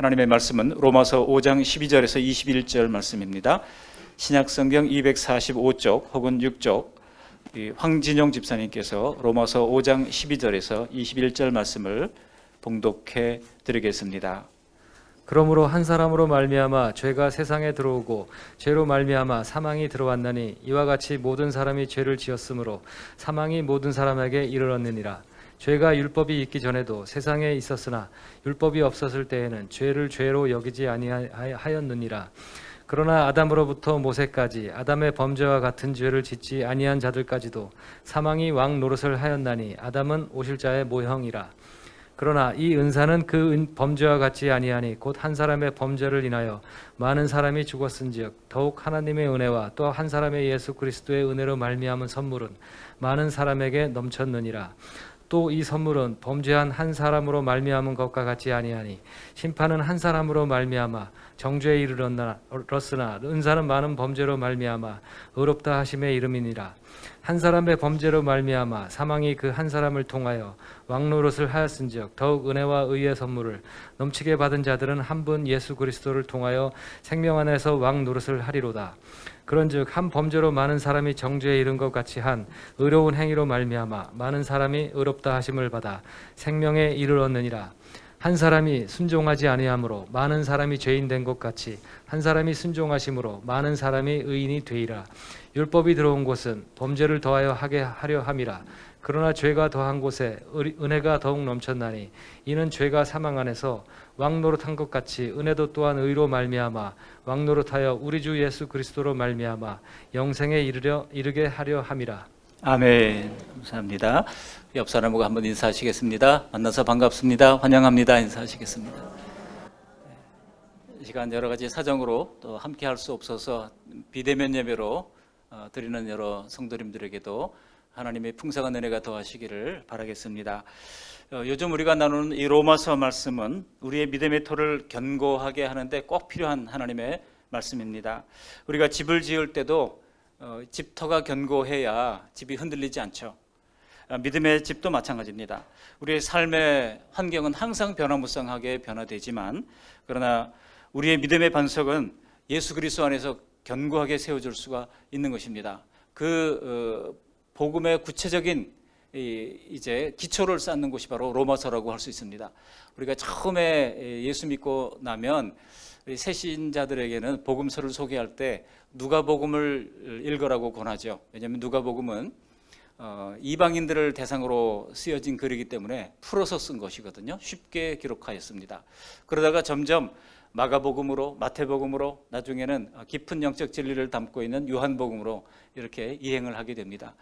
하나님의 말씀은 로마서 5장 12절에서 21절 말씀입니다. 신약성경 245쪽 혹은 6쪽 황진영 집사님께서 로마서 5장 12절에서 21절 말씀을 봉독해 드리겠습니다. 그러므로 한 사람으로 말미암아 죄가 세상에 들어오고 죄로 말미암아 사망이 들어왔나니 이와 같이 모든 사람이 죄를 지었으므로 사망이 모든 사람에게 이르렀느니라. 죄가 율법이 있기 전에도 세상에 있었으나 율법이 없었을 때에는 죄를 죄로 여기지 아니하였느니라. 그러나 아담으로부터 모세까지 아담의 범죄와 같은 죄를 짓지 아니한 자들까지도 사망이 왕 노릇을 하였나니 아담은 오실 자의 모형이라. 그러나 이 은사는 그 범죄와 같지 아니하니 곧 한 사람의 범죄를 인하여 많은 사람이 죽었은즉 더욱 하나님의 은혜와 또 한 사람의 예수 그리스도의 은혜로 말미암은 선물은 많은 사람에게 넘쳤느니라. 또 이 선물은 범죄한 한 사람으로 말미암은 것과 같지 아니하니 심판은 한 사람으로 말미암아 정죄에 이르렀으나 은사는 많은 범죄로 말미암아 의롭다 하심에 이름이니라. 한 사람의 범죄로 말미암아 사망이 그 한 사람을 통하여 왕노릇을 하였은즉 더욱 은혜와 의의 선물을 넘치게 받은 자들은 한 분 예수 그리스도를 통하여 생명 안에서 왕노릇을 하리로다. 그런즉 한 범죄로 많은 사람이 정죄에 이른 것 같이 한 의로운 행위로 말미암아 많은 사람이 의롭다 하심을 받아 생명에 이르렀느니라. 한 사람이 순종하지 아니함으로 많은 사람이 죄인 된 것 같이 한 사람이 순종하심으로 많은 사람이 의인이 되리라. 율법이 들어온 곳은 범죄를 더하여 하게 하려 함이라. 그러나 죄가 더한 곳에 은혜가 더욱 넘쳤나니 이는 죄가 사망 안에서 왕노릇한 것 같이 은혜도 또한 의로 말미암아 왕노릇하여 우리 주 예수 그리스도로 말미암아 영생에 이르게 하려 함이라. 아멘. 감사합니다. 옆 사람하고 한번 인사하시겠습니다. 만나서 반갑습니다. 환영합니다. 인사하시겠습니다. 이 시간 여러 가지 사정으로 또 함께 할 수 없어서 비대면 예배로 드리는 여러 성도님들에게도 하나님의 풍성한 은혜가 더하시기를 바라겠습니다. 요즘 우리가 나누는 이 로마서 말씀은 우리의 믿음의 토를 견고하게 하는데 꼭 필요한 하나님의 말씀입니다. 우리가 집을 지을 때도 집터가 견고해야 집이 흔들리지 않죠. 믿음의 집도 마찬가지입니다. 우리의 삶의 환경은 항상 변화무쌍하게 변화되지만 그러나 우리의 믿음의 반석은 예수 그리스도 안에서 견고하게 세워질 수가 있는 것입니다. 그 복음의 구체적인 이제 기초를 쌓는 곳이 바로 로마서라고 할 수 있습니다. 우리가 처음에 예수 믿고 나면 새신자들에게는 복음서를 소개할 때 누가복음을 읽으라고 권하죠. 왜냐하면 누가복음은 이방인들을 대상으로 쓰여진 글이기 때문에 풀어서 쓴 것이거든요. 쉽게 기록하였습니다. 그러다가 점점 마가복음으로, 마태복음으로, 나중에는 깊은 영적 진리를 담고 있는 요한복음으로 이렇게 이행을 하게 됩니다.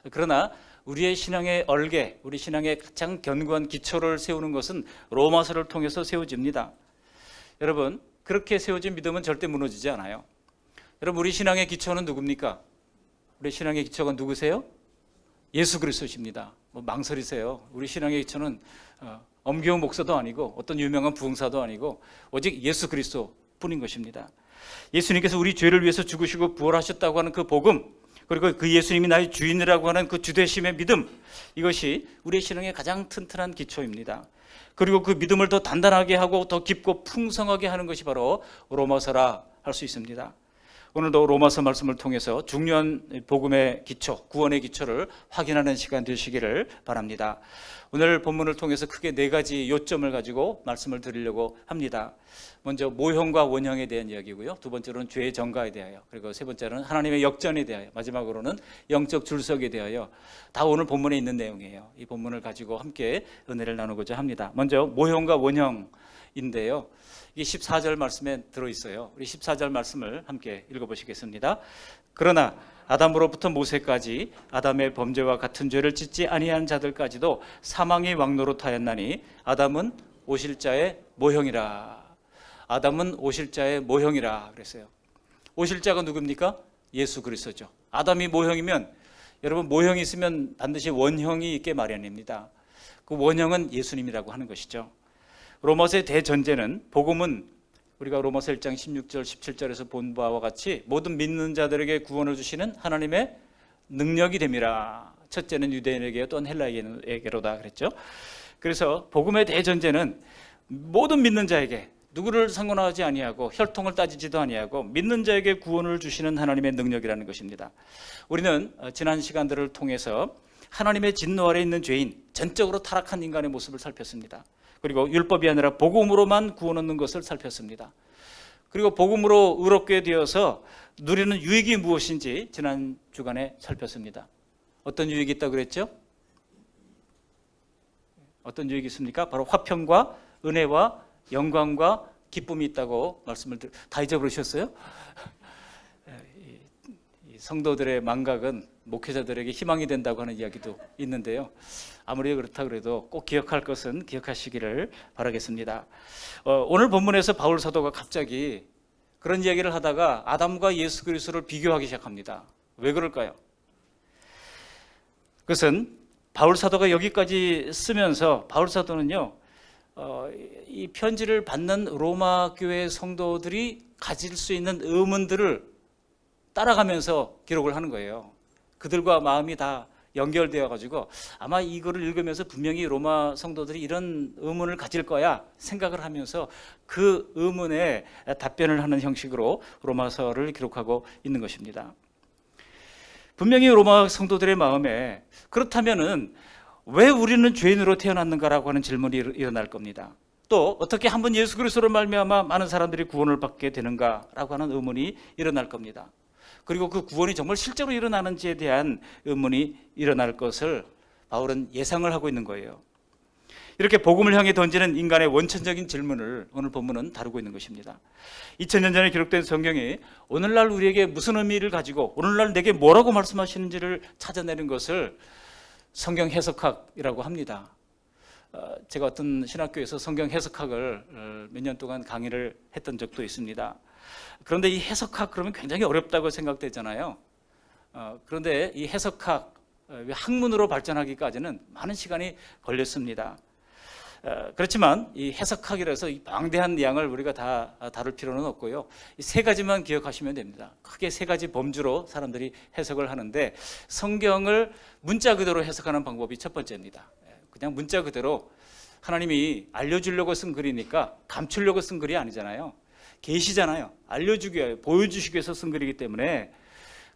그러나 우리의 신앙의 얼개, 우리 신앙의 가장 견고한 기초를 세우는 것은 로마서를 통해서 세워집니다. 여러분, 그렇게 세워진 믿음은 절대 무너지지 않아요. 여러분, 우리 신앙의 기초는 누굽니까? 우리 신앙의 기초가 누구세요? 예수 그리스도십니다. 망설이세요. 우리 신앙의 기초는 엄교훈 목사도 아니고 어떤 유명한 부흥사도 아니고 오직 예수 그리스도 뿐인 것입니다. 예수님께서 우리 죄를 위해서 죽으시고 부활하셨다고 하는 그 복음, 그리고 그 예수님이 나의 주인이라고 하는 그 주되심의 믿음, 이것이 우리의 신앙의 가장 튼튼한 기초입니다. 그리고 그 믿음을 더 단단하게 하고 더 깊고 풍성하게 하는 것이 바로 로마서라 할 수 있습니다. 오늘도 로마서 말씀을 통해서 중요한 복음의 기초, 구원의 기초를 확인하는 시간 되시기를 바랍니다. 오늘 본문을 통해서 크게 네 가지 요점을 가지고 말씀을 드리려고 합니다. 먼저 모형과 원형에 대한 이야기고요. 두 번째로는 죄의 정가에 대하여, 그리고 세 번째로는 하나님의 역전에 대하여, 마지막으로는 영적 줄석에 대하여, 다 오늘 본문에 있는 내용이에요. 이 본문을 가지고 함께 은혜를 나누고자 합니다. 먼저 모형과 원형인데요. 이 14절 말씀에 들어있어요. 우리 14절 말씀을 함께 읽어보시겠습니다. 그러나 아담으로부터 모세까지 아담의 범죄와 같은 죄를 짓지 아니한 자들까지도 사망이 왕노릇하였나니 아담은 오실 자의 모형이라. 아담은 오실 자의 모형이라 그랬어요. 오실 자가 누굽니까? 예수 그리스도죠. 아담이 모형이면, 여러분, 모형이 있으면 반드시 원형이 있게 마련입니다. 그 원형은 예수님이라고 하는 것이죠. 로마서의 대전제는, 복음은 우리가 로마서 1장 16절 17절에서 본 바와 같이 모든 믿는 자들에게 구원을 주시는 하나님의 능력이 됨이라. 첫째는 유대인에게 또한 헬라인에게로다 그랬죠. 그래서 복음의 대전제는 모든 믿는 자에게 누구를 상관하지 아니하고 혈통을 따지지도 아니하고 믿는 자에게 구원을 주시는 하나님의 능력이라는 것입니다. 우리는 지난 시간들을 통해서 하나님의 진노 아래 있는 죄인, 전적으로 타락한 인간의 모습을 살폈습니다. 그리고 율법이 아니라 복음으로만 구원 얻는 것을 살폈습니다. 그리고 복음으로 의롭게 되어서 누리는 유익이 무엇인지 지난 주간에 살폈습니다. 어떤 유익이 있다고 그랬죠? 어떤 유익이 있습니까? 바로 화평과 은혜와 영광과 기쁨이 있다고 말씀을 다 잊어버리셨어요? 성도들의 망각은 목회자들에게 희망이 된다고 하는 이야기도 있는데요. 아무리 그렇다 그래도 꼭 기억할 것은 기억하시기를 바라겠습니다. 오늘 본문에서 바울 사도가 갑자기 그런 이야기를 하다가 아담과 예수 그리스도를 비교하기 시작합니다. 왜 그럴까요? 그것은 바울 사도가 여기까지 쓰면서 바울 사도는요, 이 편지를 받는 로마 교회 성도들이 가질 수 있는 의문들을 따라가면서 기록을 하는 거예요. 그들과 마음이 다 연결되어 가지고 아마 이거를 읽으면서 분명히 로마 성도들이 이런 의문을 가질 거야 생각을 하면서 그 의문에 답변을 하는 형식으로 로마서를 기록하고 있는 것입니다. 분명히 로마 성도들의 마음에 그렇다면은 왜 우리는 죄인으로 태어났는가라고 하는 질문이 일어날 겁니다. 또 어떻게 한번 예수 그리스도로 말미암아 많은 사람들이 구원을 받게 되는가라고 하는 의문이 일어날 겁니다. 그리고 그 구원이 정말 실제로 일어나는지에 대한 의문이 일어날 것을 바울은 예상을 하고 있는 거예요. 이렇게 복음을 향해 던지는 인간의 원천적인 질문을 오늘 본문은 다루고 있는 것입니다. 2000년 전에 기록된 성경이 오늘날 우리에게 무슨 의미를 가지고 오늘날 내게 뭐라고 말씀하시는지를 찾아내는 것을 성경 해석학이라고 합니다. 제가 어떤 신학교에서 성경 해석학을 몇 년 동안 강의를 했던 적도 있습니다. 그런데 이 해석학 그러면 굉장히 어렵다고 생각되잖아요. 그런데 이 해석학 학문으로 발전하기까지는 많은 시간이 걸렸습니다. 그렇지만 이 해석학이라서 이 방대한 양을 우리가 다 다룰 필요는 없고요. 이 세 가지만 기억하시면 됩니다. 크게 세 가지 범주로 사람들이 해석을 하는데 성경을 문자 그대로 해석하는 방법이 첫 번째입니다. 그냥 문자 그대로 하나님이 알려주려고 쓴 글이니까 감추려고 쓴 글이 아니잖아요. 계시잖아요. 알려주기 위해 보여주시기 위해서 쓴 글이기 때문에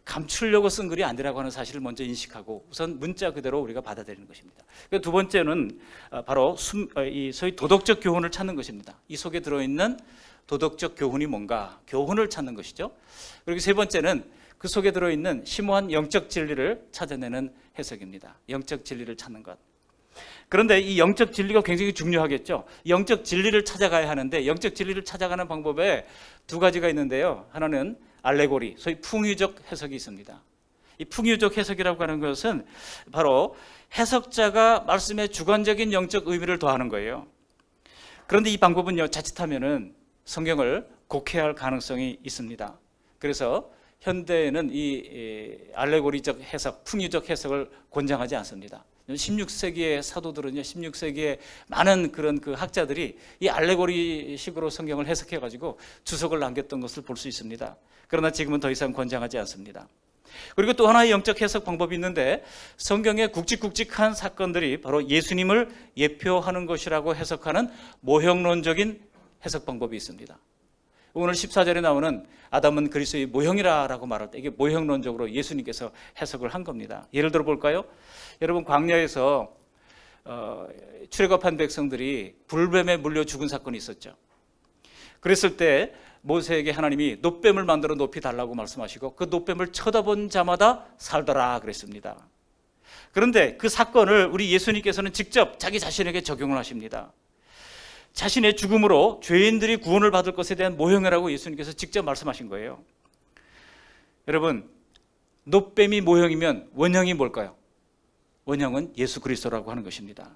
감추려고 쓴 글이 아니라고 하는 사실을 먼저 인식하고 우선 문자 그대로 우리가 받아들이는 것입니다. 두 번째는 바로 이 소위 도덕적 교훈을 찾는 것입니다. 이 속에 들어있는 도덕적 교훈이 뭔가, 교훈을 찾는 것이죠. 그리고 세 번째는 그 속에 들어있는 심오한 영적 진리를 찾아내는 해석입니다. 영적 진리를 찾는 것. 그런데 이 영적 진리가 굉장히 중요하겠죠. 영적 진리를 찾아가야 하는데 영적 진리를 찾아가는 방법에 두 가지가 있는데요. 하나는 알레고리, 소위 풍유적 해석이 있습니다. 이 풍유적 해석이라고 하는 것은 바로 해석자가 말씀에 주관적인 영적 의미를 더하는 거예요. 그런데 이 방법은요, 자칫하면은 성경을 곡해할 가능성이 있습니다. 그래서 현대에는 이 알레고리적 해석, 풍유적 해석을 권장하지 않습니다. 16세기의 사도들은요, 16세기의 많은 그런 그 학자들이 이 알레고리식으로 성경을 해석해가지고 주석을 남겼던 것을 볼 수 있습니다. 그러나 지금은 더 이상 권장하지 않습니다. 그리고 또 하나의 영적 해석 방법이 있는데 성경의 굵직굵직한 사건들이 바로 예수님을 예표하는 것이라고 해석하는 모형론적인 해석 방법이 있습니다. 오늘 14절에 나오는 아담은 그리스도의 모형이라고 말할 때 이게 모형론적으로 예수님께서 해석을 한 겁니다. 예를 들어 볼까요? 여러분 광야에서 출애굽한 백성들이 불뱀에 물려 죽은 사건이 있었죠. 그랬을 때 모세에게 하나님이 놋뱀을 만들어 높이 달라고 말씀하시고 그 놋뱀을 쳐다본 자마다 살더라 그랬습니다. 그런데 그 사건을 우리 예수님께서는 직접 자기 자신에게 적용을 하십니다. 자신의 죽음으로 죄인들이 구원을 받을 것에 대한 모형이라고 예수님께서 직접 말씀하신 거예요. 여러분, 놋뱀이 모형이면 원형이 뭘까요? 원형은 예수 그리스도라고 하는 것입니다.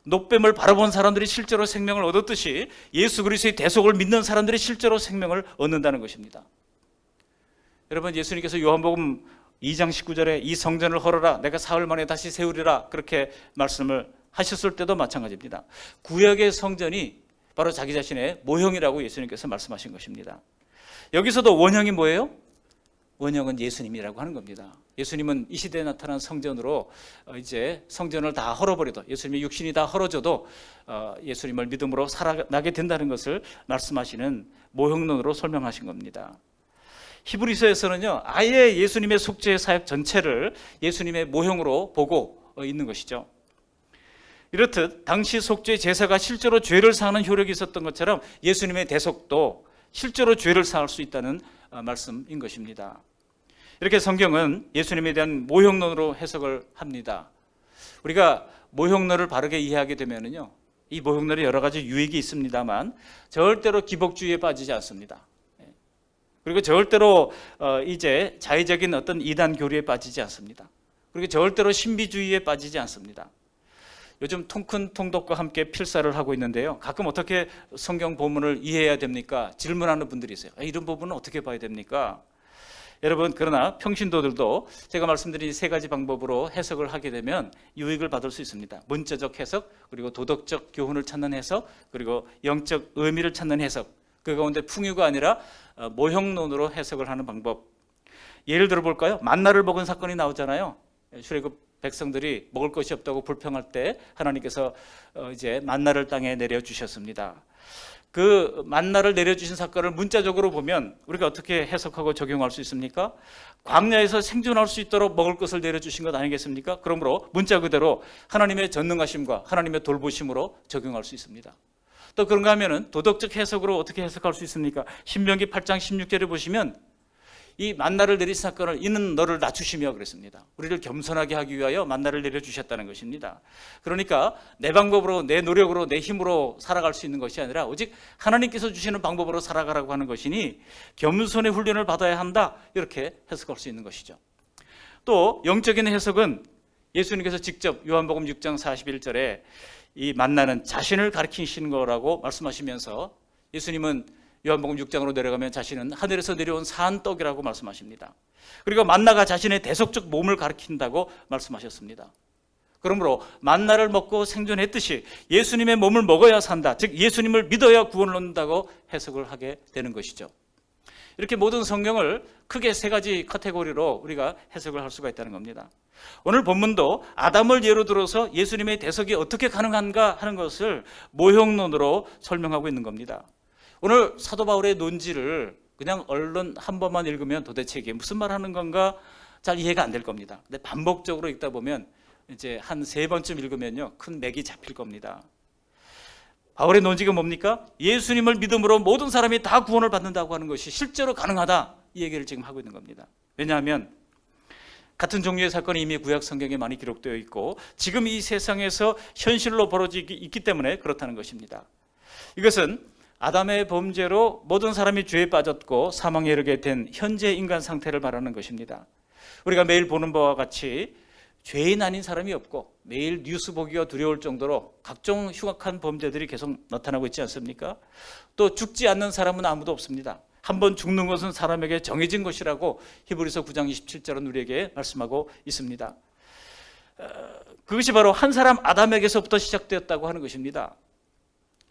놋뱀을 바라본 사람들이 실제로 생명을 얻었듯이 예수 그리스도의 대속을 믿는 사람들이 실제로 생명을 얻는다는 것입니다. 여러분, 예수님께서 요한복음 2장 19절에 이 성전을 헐어라, 내가 사흘 만에 다시 세우리라 그렇게 말씀을 하셨을 때도 마찬가지입니다. 구약의 성전이 바로 자기 자신의 모형이라고 예수님께서 말씀하신 것입니다. 여기서도 원형이 뭐예요? 원형은 예수님이라고 하는 겁니다. 예수님은 이 시대에 나타난 성전으로 이제 성전을 다 헐어버려도, 예수님의 육신이 다 헐어져도 예수님을 믿음으로 살아나게 된다는 것을 말씀하시는 모형론으로 설명하신 겁니다. 히브리서에서는요, 아예 예수님의 속죄 사역 전체를 예수님의 모형으로 보고 있는 것이죠. 이렇듯 당시 속죄 제사가 실제로 죄를 사하는 효력이 있었던 것처럼 예수님의 대속도 실제로 죄를 사할 수 있다는 말씀인 것입니다. 이렇게 성경은 예수님에 대한 모형론으로 해석을 합니다. 우리가 모형론을 바르게 이해하게 되면요, 이 모형론에 여러 가지 유익이 있습니다만 절대로 기복주의에 빠지지 않습니다. 그리고 절대로 이제 자의적인 어떤 이단 교리에 빠지지 않습니다. 그리고 절대로 신비주의에 빠지지 않습니다. 요즘 통큰 통독과 함께 필사를 하고 있는데요, 가끔 어떻게 성경 본문을 이해해야 됩니까? 질문하는 분들이 있어요. 이런 부분은 어떻게 봐야 됩니까? 여러분, 그러나 평신도들도 제가 말씀드린 세 가지 방법으로 해석을 하게 되면 유익을 받을 수 있습니다. 문자적 해석, 그리고 도덕적 교훈을 찾는 해석, 그리고 영적 의미를 찾는 해석, 그 가운데 풍유가 아니라 모형론으로 해석을 하는 방법. 예를 들어 볼까요? 만나를 먹은 사건이 나오잖아요. 출애굽 백성들이 먹을 것이 없다고 불평할 때 하나님께서 이제 만나를 땅에 내려주셨습니다. 그 만나를 내려주신 사건을 문자적으로 보면 우리가 어떻게 해석하고 적용할 수 있습니까? 광야에서 생존할 수 있도록 먹을 것을 내려주신 것 아니겠습니까? 그러므로 문자 그대로 하나님의 전능하심과 하나님의 돌보심으로 적용할 수 있습니다. 또 그런가 하면은 도덕적 해석으로 어떻게 해석할 수 있습니까? 신명기 8장 16절에 보시면 이 만나를 내리신 사건을 이는 너를 낮추시며 그랬습니다. 우리를 겸손하게 하기 위하여 만나를 내려주셨다는 것입니다. 그러니까 내 방법으로, 내 노력으로, 내 힘으로 살아갈 수 있는 것이 아니라 오직 하나님께서 주시는 방법으로 살아가라고 하는 것이니 겸손의 훈련을 받아야 한다, 이렇게 해석할 수 있는 것이죠. 또 영적인 해석은 예수님께서 직접 요한복음 6장 41절에 이 만나는 자신을 가리키시는 거라고 말씀하시면서, 예수님은 요한복음 6장으로 내려가면 자신은 하늘에서 내려온 산 떡이라고 말씀하십니다. 그리고 만나가 자신의 대속적 몸을 가리킨다고 말씀하셨습니다. 그러므로 만나를 먹고 생존했듯이 예수님의 몸을 먹어야 산다, 즉 예수님을 믿어야 구원을 얻는다고 해석을 하게 되는 것이죠. 이렇게 모든 성경을 크게 세 가지 카테고리로 우리가 해석을 할 수가 있다는 겁니다. 오늘 본문도 아담을 예로 들어서 예수님의 대속이 어떻게 가능한가 하는 것을 모형론으로 설명하고 있는 겁니다. 오늘 사도 바울의 논지를 그냥 얼른 한 번만 읽으면 도대체 이게 무슨 말 하는 건가 잘 이해가 안 될 겁니다. 근데 반복적으로 읽다 보면 이제 한 3번쯤 읽으면요, 큰 맥이 잡힐 겁니다. 바울의 논지가 뭡니까? 예수님을 믿음으로 모든 사람이 다 구원을 받는다고 하는 것이 실제로 가능하다, 이 얘기를 지금 하고 있는 겁니다. 왜냐하면 같은 종류의 사건이 이미 구약 성경에 많이 기록되어 있고 지금 이 세상에서 현실로 벌어지기 있기 때문에 그렇다는 것입니다. 이것은 아담의 범죄로 모든 사람이 죄에 빠졌고 사망에 이르게 된 현재 인간 상태를 말하는 것입니다. 우리가 매일 보는 바와 같이 죄인 아닌 사람이 없고 매일 뉴스 보기가 두려울 정도로 각종 흉악한 범죄들이 계속 나타나고 있지 않습니까? 또 죽지 않는 사람은 아무도 없습니다. 한번 죽는 것은 사람에게 정해진 것이라고 히브리서 9장 27절은 우리에게 말씀하고 있습니다. 그것이 바로 한 사람 아담에게서부터 시작되었다고 하는 것입니다.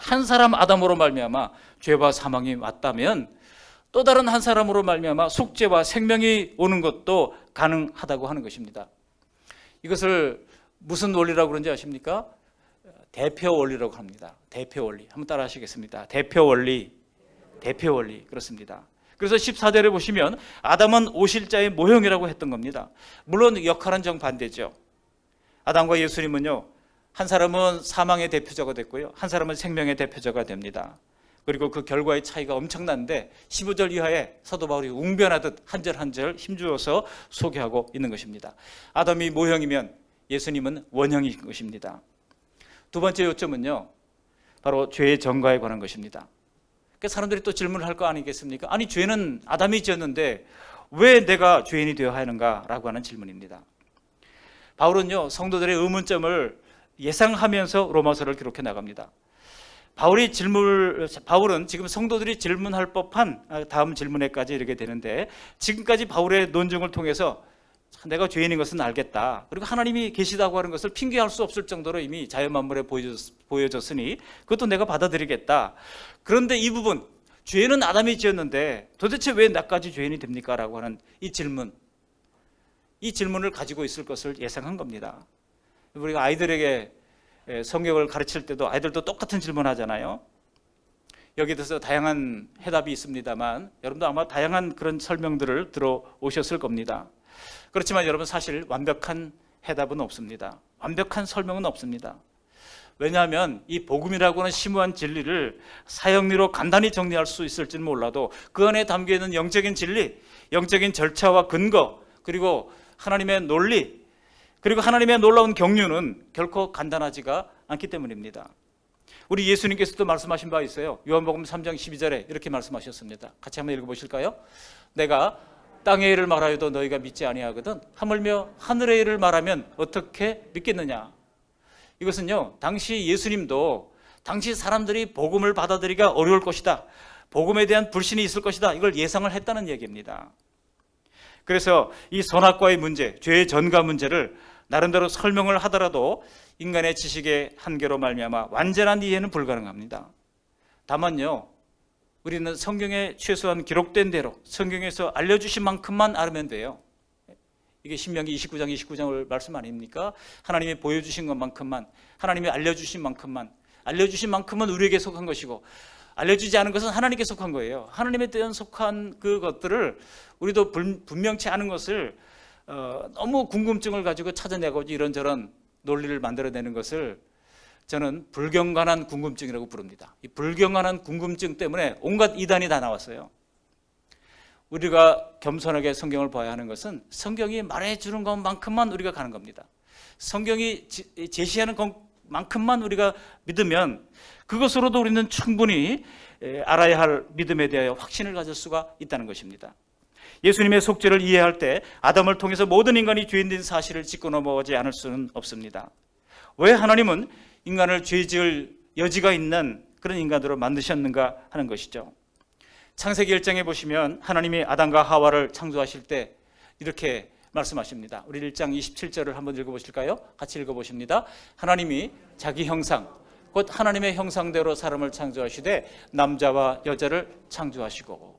한 사람 아담으로 말미암아 죄와 사망이 왔다면 또 다른 한 사람으로 말미암아 속죄와 생명이 오는 것도 가능하다고 하는 것입니다. 이것을 무슨 원리라고 그런지 아십니까? 대표 원리라고 합니다. 대표 원리. 한번 따라 하시겠습니다. 대표 원리. 대표 원리. 그렇습니다. 그래서 14절에 보시면 아담은 오실자의 모형이라고 했던 겁니다. 물론 역할은 정반대죠. 아담과 예수님은요, 한 사람은 사망의 대표자가 됐고요, 한 사람은 생명의 대표자가 됩니다. 그리고 그 결과의 차이가 엄청난데 15절 이하에 사도 바울이 웅변하듯 한 절 한 절 힘주어서 소개하고 있는 것입니다. 아담이 모형이면 예수님은 원형인 것입니다. 두 번째 요점은요, 바로 죄의 전과에 관한 것입니다. 그러니까 사람들이 또 질문을 할 거 아니겠습니까? 아니, 죄는 아담이 지었는데 왜 내가 죄인이 되어야 하는가? 라고 하는 질문입니다. 바울은요, 성도들의 의문점을 예상하면서 로마서를 기록해 나갑니다. 바울은 지금 성도들이 질문할 법한 다음 질문에까지 이르게 되는데, 지금까지 바울의 논증을 통해서 내가 죄인인 것은 알겠다, 그리고 하나님이 계시다고 하는 것을 핑계할 수 없을 정도로 이미 자연 만물에 보여졌으니 그것도 내가 받아들이겠다. 그런데 이 부분, 죄는 아담이 지었는데 도대체 왜 나까지 죄인이 됩니까? 라고 하는 이 질문을 가지고 있을 것을 예상한 겁니다. 우리가 아이들에게 성경을 가르칠 때도 아이들도 똑같은 질문 하잖아요. 여기에 대해서 다양한 해답이 있습니다만 여러분도 아마 다양한 그런 설명들을 들어오셨을 겁니다. 그렇지만 여러분, 사실 완벽한 해답은 없습니다. 완벽한 설명은 없습니다. 왜냐하면 이 복음이라고 하는 심오한 진리를 사형리로 간단히 정리할 수 있을지는 몰라도 그 안에 담겨있는 영적인 진리, 영적인 절차와 근거, 그리고 하나님의 논리, 그리고 하나님의 놀라운 경륜은 결코 간단하지가 않기 때문입니다. 우리 예수님께서도 말씀하신 바 있어요. 요한복음 3장 12절에 이렇게 말씀하셨습니다. 같이 한번 읽어보실까요? 내가 땅의 일을 말하여도 너희가 믿지 아니하거든 하물며 하늘의 일을 말하면 어떻게 믿겠느냐. 이것은요, 당시 예수님도 당시 사람들이 복음을 받아들이기가 어려울 것이다, 복음에 대한 불신이 있을 것이다, 이걸 예상을 했다는 얘기입니다. 그래서 이 선악과의 문제, 죄의 전가 문제를 나름대로 설명을 하더라도 인간의 지식의 한계로 말미암아 완전한 이해는 불가능합니다. 다만요, 우리는 성경에 최소한 기록된 대로 성경에서 알려주신 만큼만 알면 돼요. 이게 신명기 29장 29장을 말씀 아닙니까? 하나님이 보여주신 것만큼만, 하나님이 알려주신 만큼은 우리에게 속한 것이고, 알려주지 않은 것은 하나님께 속한 거예요. 하나님에 대한 속한 그것들을 우리도 분명치 않은 것을 너무 궁금증을 가지고 찾아내고 이런저런 논리를 만들어내는 것을 저는 불경간한 궁금증이라고 부릅니다. 이 불경간한 궁금증 때문에 온갖 이단이 다 나왔어요. 우리가 겸손하게 성경을 봐야 하는 것은 성경이 말해주는 것만큼만 우리가 가는 겁니다. 성경이 제시하는 것만큼만 우리가 믿으면 그것으로도 우리는 충분히 알아야 할 믿음에 대하여 확신을 가질 수가 있다는 것입니다. 예수님의 속죄를 이해할 때 아담을 통해서 모든 인간이 죄인된 사실을 짚고 넘어가지 않을 수는 없습니다. 왜 하나님은 인간을 죄 지을 여지가 있는 그런 인간으로 만드셨는가 하는 것이죠. 창세기 1장에 보시면 하나님이 아담과 하와를 창조하실 때 이렇게 말씀하십니다. 우리 1장 27절을 한번 읽어보실까요? 같이 읽어보십니다. 하나님이 자기 형상, 곧 하나님의 형상대로 사람을 창조하시되 남자와 여자를 창조하시고.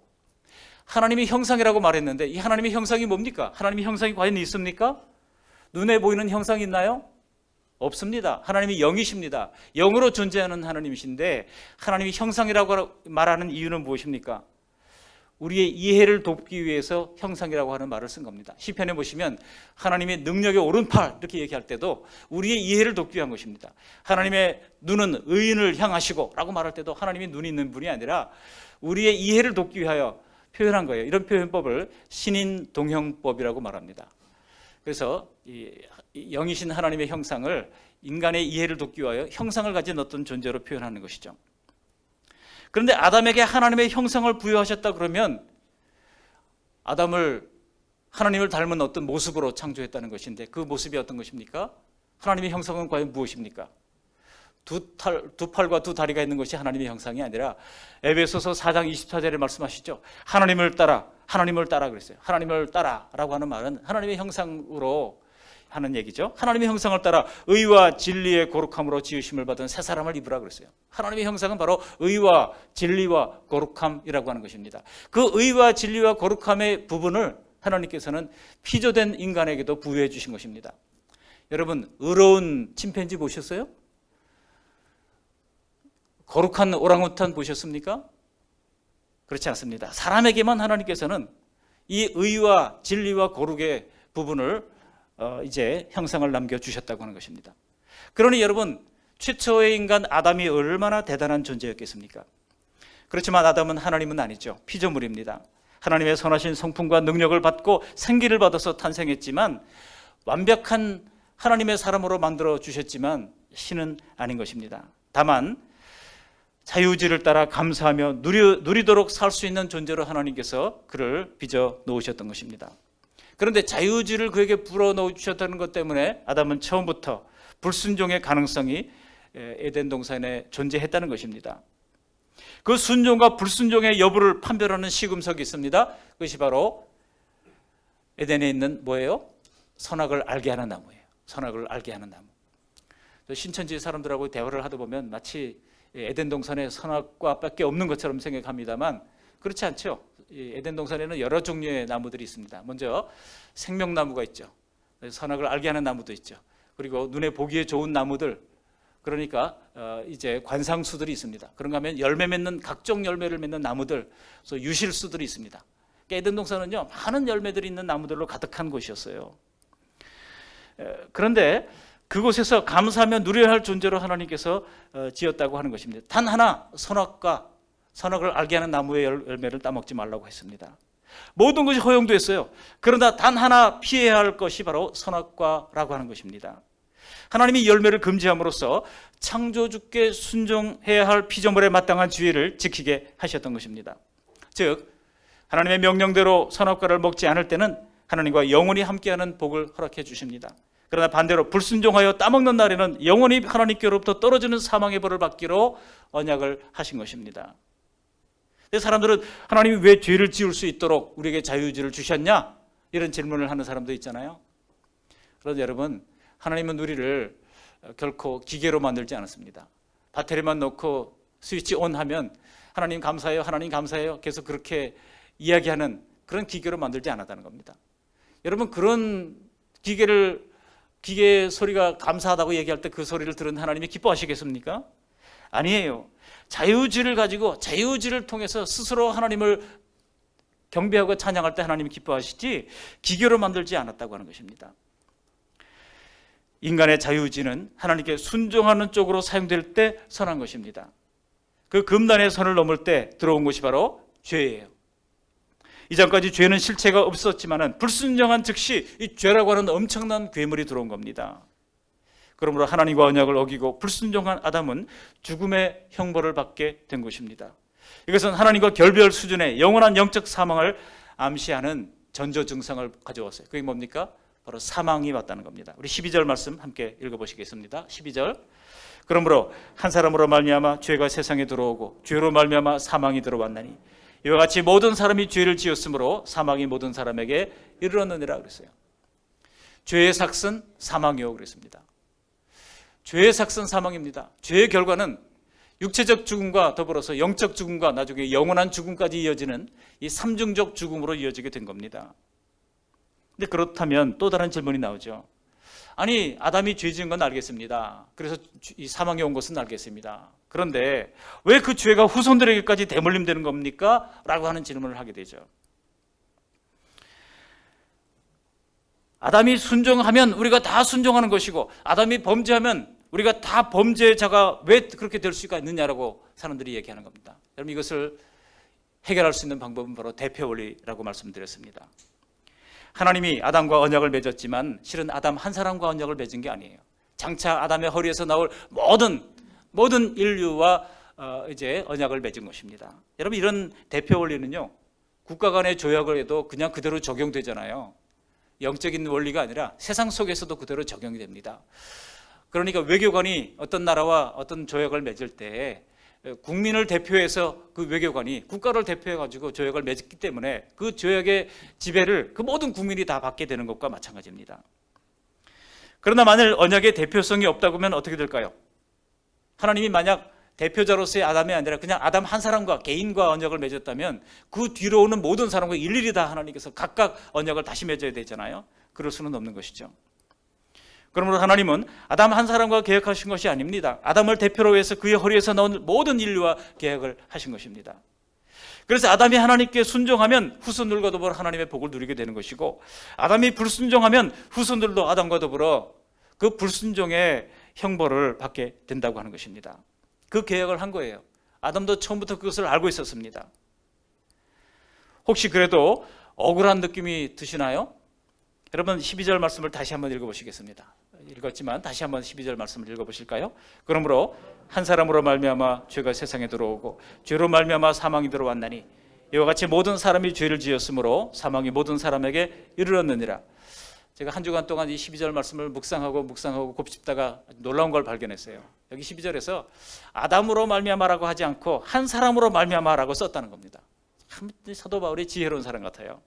하나님이 형상이라고 말했는데 이 하나님의 형상이 뭡니까? 하나님의 형상이 과연 있습니까? 눈에 보이는 형상이 있나요? 없습니다. 하나님이 영이십니다. 영으로 존재하는 하나님이신데 하나님이 형상이라고 말하는 이유는 무엇입니까? 우리의 이해를 돕기 위해서 형상이라고 하는 말을 쓴 겁니다. 시편에 보시면 하나님의 능력의 오른팔 이렇게 얘기할 때도 우리의 이해를 돕기 위한 것입니다. 하나님의 눈은 의인을 향하시고 라고 말할 때도 하나님이 눈이 있는 분이 아니라 우리의 이해를 돕기 위하여 표현한 거예요. 이런 표현법을 신인동형법이라고 말합니다. 그래서 이 영이신 하나님의 형상을 인간의 이해를 돕기 위하여 형상을 가진 어떤 존재로 표현하는 것이죠. 그런데 아담에게 하나님의 형상을 부여하셨다 그러면 아담을 하나님을 닮은 어떤 모습으로 창조했다는 것인데 그 모습이 어떤 것입니까? 하나님의 형상은 과연 무엇입니까? 두 팔과 두 다리가 있는 것이 하나님의 형상이 아니라 에베소서 4장 24절에 말씀하시죠. 하나님을 따라 그랬어요. 하나님을 따라라고 하는 말은 하나님의 형상으로 하는 얘기죠. 하나님의 형상을 따라 의와 진리의 거룩함으로 지으심을 받은 새 사람을 입으라 그랬어요. 하나님의 형상은 바로 의와 진리와 거룩함이라고 하는 것입니다. 그 의와 진리와 거룩함의 부분을 하나님께서는 피조된 인간에게도 부여해 주신 것입니다. 여러분, 의로운 침팬지 보셨어요? 거룩한 오랑우탄 보셨습니까? 그렇지 않습니다. 사람에게만 하나님께서는 이 의와 진리와 거룩의 부분을 이제 형상을 남겨주셨다고 하는 것입니다. 그러니 여러분, 최초의 인간 아담이 얼마나 대단한 존재였겠습니까? 그렇지만 아담은 하나님은 아니죠. 피조물입니다. 하나님의 선하신 성품과 능력을 받고 생기를 받아서 탄생했지만 완벽한 하나님의 사람으로 만들어 주셨지만 신은 아닌 것입니다. 다만 자유의지를 따라 감사하며 누리도록 살 수 있는 존재로 하나님께서 그를 빚어 놓으셨던 것입니다. 그런데 자유의지를 그에게 불어넣어 주셨다는 것 때문에 아담은 처음부터 불순종의 가능성이 에덴 동산에 존재했다는 것입니다. 그 순종과 불순종의 여부를 판별하는 시금석이 있습니다. 그것이 바로 에덴에 있는 뭐예요? 선악을 알게 하는 나무예요. 선악을 알게 하는 나무. 신천지 사람들하고 대화를 하다 보면 마치 에덴 동산에 선악과밖에 없는 것처럼 생각합니다만 그렇지 않죠. 에덴 동산에는 여러 종류의 나무들이 있습니다. 먼저 생명나무가 있죠. 선악을 알게 하는 나무도 있죠. 그리고 눈에 보기에 좋은 나무들, 그러니까 이제 관상수들이 있습니다. 그런가 하면 열매 맺는 각종 열매를 맺는 나무들, 그래서 유실수들이 있습니다. 그러니까 에덴 동산은요 많은 열매들이 있는 나무들로 가득한 곳이었어요. 그런데 그곳에서 감사하며 누려야 할 존재로 하나님께서 지었다고 하는 것입니다. 단 하나 선악을 알게 하는 나무의 열매를 따먹지 말라고 했습니다. 모든 것이 허용됐어요. 그러나 단 하나 피해야 할 것이 바로 선악과라고 하는 것입니다. 하나님이 열매를 금지함으로써 창조주께 순종해야 할 피조물에 마땅한 주의를 지키게 하셨던 것입니다. 즉 하나님의 명령대로 선악과를 먹지 않을 때는 하나님과 영원히 함께하는 복을 허락해 주십니다. 그러나 반대로 불순종하여 따먹는 날에는 영원히 하나님께로부터 떨어지는 사망의 벌을 받기로 언약을 하신 것입니다. 사람들은 하나님이 왜 죄를 지을 수 있도록 우리에게 자유의지를 주셨냐? 이런 질문을 하는 사람도 있잖아요. 그런데 여러분, 하나님은 우리를 결코 기계로 만들지 않았습니다. 배터리만 넣고 스위치 온 하면 하나님 감사해요, 하나님 감사해요 계속 그렇게 이야기하는 그런 기계로 만들지 않았다는 겁니다. 여러분, 그런 기계 소리가 감사하다고 얘기할 때 그 소리를 들은 하나님이 기뻐하시겠습니까? 아니에요. 자유의지를 가지고 자유의지를 통해서 스스로 하나님을 경배하고 찬양할 때 하나님이 기뻐하시지 기계로 만들지 않았다고 하는 것입니다. 인간의 자유의지는 하나님께 순종하는 쪽으로 사용될 때 선한 것입니다. 그 금단의 선을 넘을 때 들어온 것이 바로 죄예요. 이전까지 죄는 실체가 없었지만 불순종한 즉시 이 죄라고 하는 엄청난 괴물이 들어온 겁니다. 그러므로 하나님과 언약을 어기고 불순종한 아담은 죽음의 형벌을 받게 된 것입니다. 이것은 하나님과 결별 수준의 영원한 영적 사망을 암시하는 전조 증상을 가져왔어요. 그게 뭡니까? 바로 사망이 왔다는 겁니다. 우리 12절 말씀 함께 읽어보시겠습니다. 12절. 그러므로 한 사람으로 말미암아 죄가 세상에 들어오고 죄로 말미암아 사망이 들어왔나니 이와 같이 모든 사람이 죄를 지었으므로 사망이 모든 사람에게 이르렀느니라 그랬어요. 죄의 삭은 사망이요 그랬습니다. 죄의 삭은 사망입니다. 죄의 결과는 육체적 죽음과 더불어서 영적 죽음과 나중에 영원한 죽음까지 이어지는 이 삼중적 죽음으로 이어지게 된 겁니다. 근데 그렇다면 또 다른 질문이 나오죠. 아니, 아담이 죄 지은 건 알겠습니다. 그래서 이 사망이 온 것은 알겠습니다. 그런데 왜 그 죄가 후손들에게까지 대물림되는 겁니까? 라고 하는 질문을 하게 되죠. 아담이 순종하면 우리가 다 순종하는 것이고 아담이 범죄하면 우리가 다 범죄자가 왜 그렇게 될 수가 있느냐라고 사람들이 얘기하는 겁니다. 여러분, 이것을 해결할 수 있는 방법은 바로 대표 원리라고 말씀드렸습니다. 하나님이 아담과 언약을 맺었지만 실은 아담 한 사람과 언약을 맺은 게 아니에요. 장차 아담의 허리에서 나올 모든 인류와 이제 언약을 맺은 것입니다. 여러분, 이런 대표 원리는요, 국가 간의 조약을 해도 그냥 그대로 적용되잖아요. 영적인 원리가 아니라 세상 속에서도 그대로 적용이 됩니다. 그러니까 외교관이 어떤 나라와 어떤 조약을 맺을 때 국민을 대표해서 그 외교관이 국가를 대표해 가지고 조약을 맺었기 때문에 그 조약의 지배를 그 모든 국민이 다 받게 되는 것과 마찬가지입니다. 그러나 만일 언약의 대표성이 없다고 하면 어떻게 될까요? 하나님이 만약 대표자로서의 아담이 아니라 그냥 아담 한 사람과 개인과 언약을 맺었다면 그 뒤로 오는 모든 사람과 일일이 다 하나님께서 각각 언약을 다시 맺어야 되잖아요. 그럴 수는 없는 것이죠. 그러므로 하나님은 아담 한 사람과 계약하신 것이 아닙니다. 아담을 대표로 해서 그의 허리에서 나온 모든 인류와 계약을 하신 것입니다. 그래서 아담이 하나님께 순종하면 후손들과 더불어 하나님의 복을 누리게 되는 것이고, 아담이 불순종하면 후손들도 아담과 더불어 그 불순종의 형벌을 받게 된다고 하는 것입니다. 그 계약을 한 거예요. 아담도 처음부터 그것을 알고 있었습니다. 혹시 그래도 억울한 느낌이 드시나요? 여러분, 12절 말씀을 다시 한번 읽어보시겠습니다. 읽었지만 다시 한번 12절 말씀을 읽어보실까요? 그러므로 한 사람으로 말미암아 죄가 세상에 들어오고 죄로 말미암아 사망이 들어왔나니 이와 같이 모든 사람이 죄를 지었으므로 사망이 모든 사람에게 이르렀느니라. 제가 한 주간 동안 이 12절 말씀을 묵상하고 곱씹다가 놀라운 걸 발견했어요. 여기 12절에서 아담으로 말미암아라고 하지 않고 한 사람으로 말미암아라고 썼다는 겁니다. 참 사도 바울이 지혜로운 사람 같아요.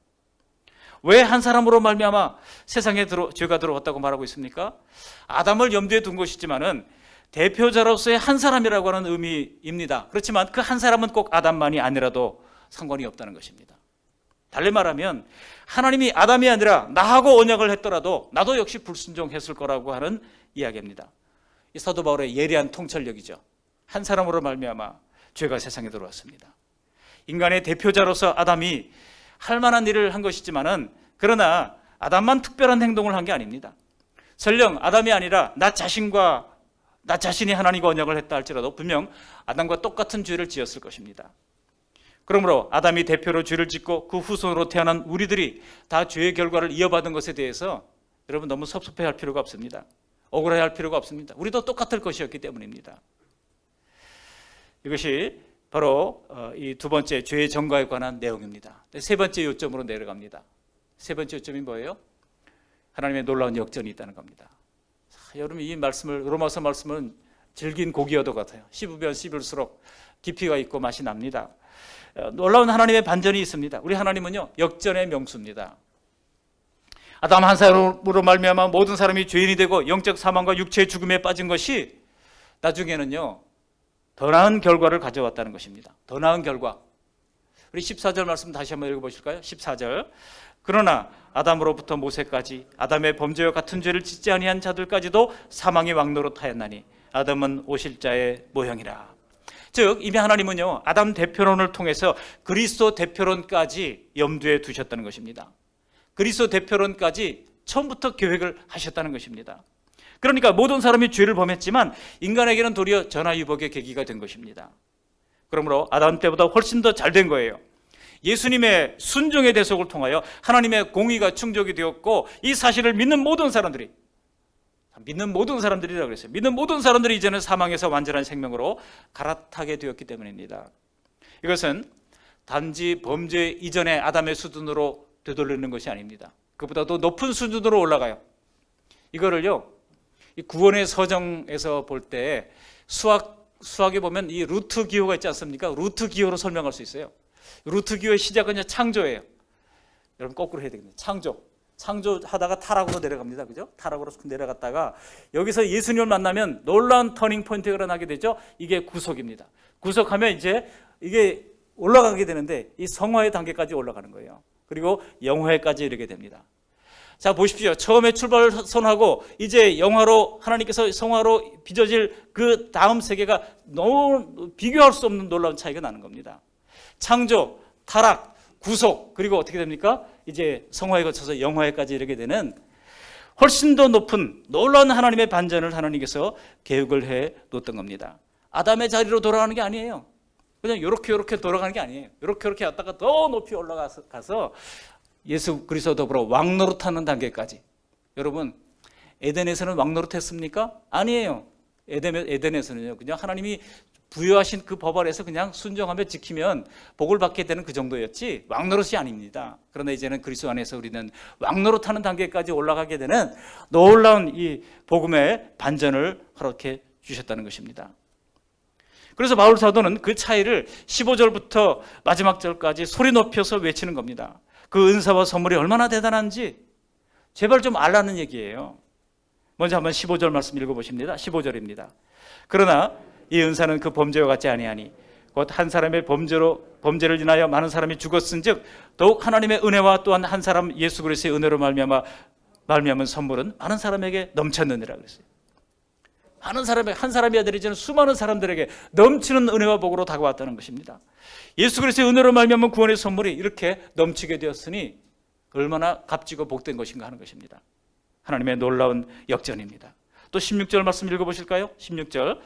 왜 한 사람으로 말미암아 세상에 죄가 들어왔다고 말하고 있습니까? 아담을 염두에 둔 것이지만은 대표자로서의 한 사람이라고 하는 의미입니다. 그렇지만 그 한 사람은 꼭 아담만이 아니라도 상관이 없다는 것입니다. 달리 말하면 하나님이 아담이 아니라 나하고 언약을 했더라도 나도 역시 불순종했을 거라고 하는 이야기입니다. 이 사도 바울의 예리한 통찰력이죠. 한 사람으로 말미암아 죄가 세상에 들어왔습니다. 인간의 대표자로서 아담이 할 만한 일을 한 것이지만은, 그러나 아담만 특별한 행동을 한 게 아닙니다. 설령 아담이 아니라 나 자신이 하나님과 언약을 했다 할지라도 분명 아담과 똑같은 죄를 지었을 것입니다. 그러므로 아담이 대표로 죄를 짓고 그 후손으로 태어난 우리들이 다 죄의 결과를 이어받은 것에 대해서 여러분 너무 섭섭해할 필요가 없습니다. 억울해할 필요가 없습니다. 우리도 똑같을 것이었기 때문입니다. 이것이 바로 이 두 번째 죄의 전가에 관한 내용입니다. 세 번째 요점으로 내려갑니다. 세 번째 요점이 뭐예요? 하나님의 놀라운 역전이 있다는 겁니다. 여러분, 이 말씀을, 로마서 말씀은 질긴 고기여도 같아요. 씹으면 씹을수록 깊이가 있고 맛이 납니다. 놀라운 하나님의 반전이 있습니다. 우리 하나님은요, 역전의 명수입니다. 아담 한 사람으로 말미암아 모든 사람이 죄인이 되고 영적 사망과 육체의 죽음에 빠진 것이 나중에는요, 더 나은 결과를 가져왔다는 것입니다. 더 나은 결과. 우리 14절 말씀 다시 한번 읽어보실까요? 14절. 그러나 아담으로부터 모세까지 아담의 범죄와 같은 죄를 짓지 아니한 자들까지도 사망의 왕노릇하였나니 아담은 오실 자의 모형이라. 즉 이미 하나님은요, 아담 대표론을 통해서 그리스도 대표론까지 염두에 두셨다는 것입니다. 그리스도 대표론까지 처음부터 계획을 하셨다는 것입니다. 그러니까 모든 사람이 죄를 범했지만 인간에게는 도리어 전화위복의 계기가 된 것입니다. 그러므로 아담 때보다 훨씬 더 잘 된 거예요. 예수님의 순종의 대속을 통하여 하나님의 공의가 충족이 되었고, 이 사실을 믿는 모든 사람들이라고 그랬어요. 믿는 모든 사람들이 이제는 사망에서 완전한 생명으로 갈아타게 되었기 때문입니다. 이것은 단지 범죄 이전의 아담의 수준으로 되돌리는 것이 아닙니다. 그보다 더 높은 수준으로 올라가요. 이거를요, 이 구원의 서정에서 볼 때 수학에 보면 이 루트 기호가 있지 않습니까? 루트 기호로 설명할 수 있어요. 루트 기호의 시작은 창조예요. 여러분 거꾸로 해야 되겠네요. 창조하다가 타락으로 내려갑니다. 그죠? 타락으로 내려갔다가 여기서 예수님을 만나면 놀라운 터닝 포인트가 일어나게 되죠. 이게 구속입니다. 구속하면 이제 이게 올라가게 되는데 이 성화의 단계까지 올라가는 거예요. 그리고 영화에까지 이르게 됩니다. 자, 보십시오. 처음에 출발선하고 이제 영화로, 하나님께서 성화로 빚어질 그 다음 세계가 너무 비교할 수 없는 놀라운 차이가 나는 겁니다. 창조, 타락, 구속, 그리고 어떻게 됩니까? 이제 성화에 거쳐서 영화에까지 이르게 되는 훨씬 더 높은 놀라운 하나님의 반전을 하나님께서 계획을 해 놓았던 겁니다. 아담의 자리로 돌아가는 게 아니에요. 그냥 이렇게 돌아가는 게 아니에요. 이렇게 왔다가 더 높이 올라가서 예수 그리스도 더불어 왕노릇하는 단계까지. 여러분, 에덴에서는 왕노릇했습니까? 아니에요. 에덴에서는요, 그냥 하나님이 부여하신 그 법 아래에서 그냥 순종하며 지키면 복을 받게 되는 그 정도였지 왕노릇이 아닙니다. 그러나 이제는 그리스도 안에서 우리는 왕노릇하는 단계까지 올라가게 되는 놀라운 이 복음의 반전을 허락해 주셨다는 것입니다. 그래서 바울 사도는 그 차이를 15절부터 마지막 절까지 소리 높여서 외치는 겁니다. 그 은사와 선물이 얼마나 대단한지 제발 좀 알라는 얘기예요. 먼저 한번 15절 말씀 읽어보십니다. 15절입니다. 그러나 이 은사는 그 범죄와 같지 아니하니 곧 한 사람의 범죄를 인하여 많은 사람이 죽었은즉 더욱 하나님의 은혜와 또한 한 사람 예수 그리스도의 은혜로 말미암은 선물은 많은 사람에게 넘쳤느니라 그랬어요. 많은 사람에게, 한 사람이 아니라 수많은 사람들에게 넘치는 은혜와 복으로 다가왔다는 것입니다. 예수 그리스도의 은혜로 말미암은 구원의 선물이 이렇게 넘치게 되었으니 얼마나 값지고 복된 것인가 하는 것입니다. 하나님의 놀라운 역전입니다. 또 16절 말씀 읽어보실까요? 16절.